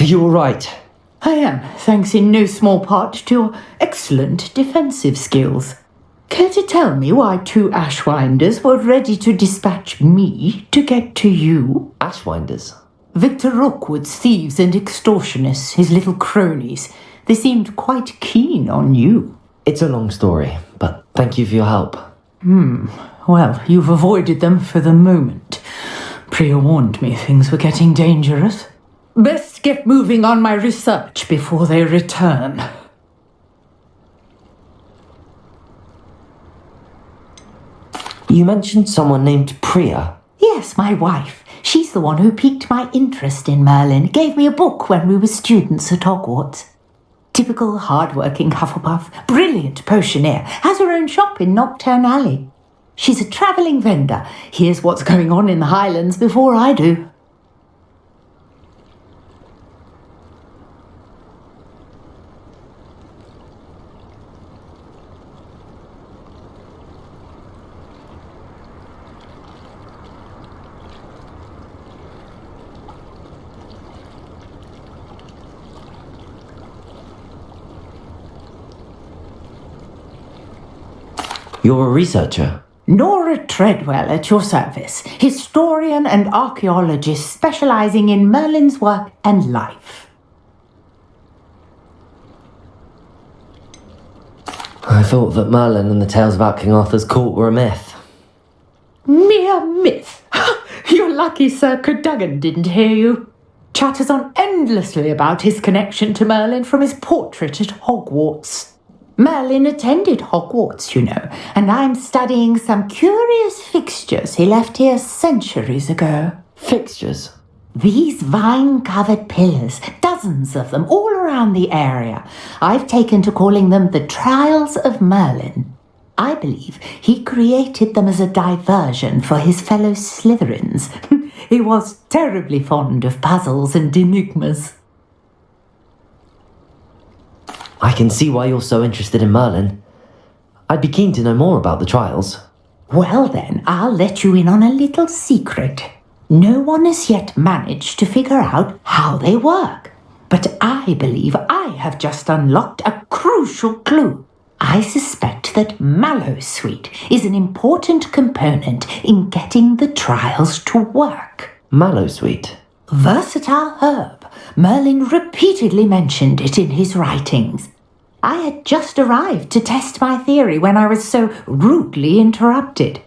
Are you all right? I am, thanks in no small part to your excellent defensive skills. Care to tell me why 2 Ashwinders were ready to dispatch me to get to you? Ashwinders? Victor Rookwood's thieves and extortionists, his little cronies. They seemed quite keen on you. It's a long story, but thank you for your help. Well, you've avoided them for the moment. Priya warned me things were getting dangerous. Best get moving on my research before they return. You mentioned someone named Priya. Yes, my wife. She's the one who piqued my interest in Merlin, gave me a book when we were students at Hogwarts. Typical hard-working Hufflepuff, brilliant potioneer, has her own shop in Nocturne Alley. She's a travelling vendor, hears what's going on in the Highlands before I do. You're a researcher? Nora Treadwell at your service, historian and archaeologist specialising in Merlin's work and life. I thought that Merlin and the tales about King Arthur's court were a myth. Mere myth? You're lucky Sir Cadogan didn't hear you. Chatters on endlessly about his connection to Merlin from his portrait at Hogwarts. Merlin attended Hogwarts, you know, and I'm studying some curious fixtures he left here centuries ago. Fixtures? These vine-covered pillars, dozens of them, all around the area. I've taken to calling them the Trials of Merlin. I believe he created them as a diversion for his fellow Slytherins. He was terribly fond of puzzles and enigmas. I can see why you're so interested in Merlin. I'd be keen to know more about the trials. Well then, I'll let you in on a little secret. No one has yet managed to figure out how they work. But I believe I have just unlocked a crucial clue. I suspect that Mallowsweet is an important component in getting the trials to work. Mallowsweet? Versatile herb. Merlin repeatedly mentioned it in his writings. I had just arrived to test my theory when I was so rudely interrupted.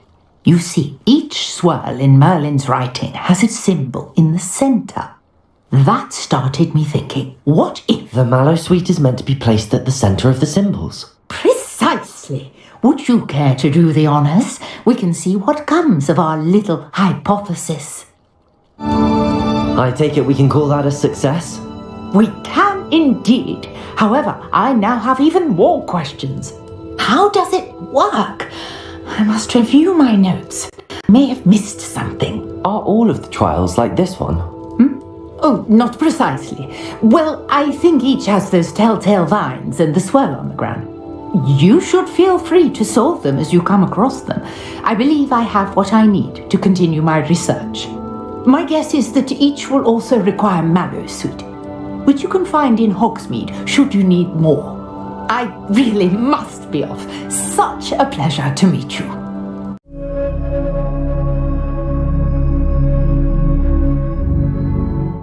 You see, each swirl in Merlin's writing has its symbol in the centre. That started me thinking, what if... The Mallowsweet is meant to be placed at the centre of the symbols. Precisely. Would you care to do the honours? We can see what comes of our little hypothesis. I take it we can call that a success? We can indeed. However, I now have even more questions. How does it work? I must review my notes. May have missed something. Are all of the trials like this one? Oh, not precisely. Well, I think each has those telltale vines and the swirl on the ground. You should feel free to solve them as you come across them. I believe I have what I need to continue my research. My guess is that each will also require Mallowsweet, which you can find in Hogsmeade should you need more. I really must be off. Such a pleasure to meet you.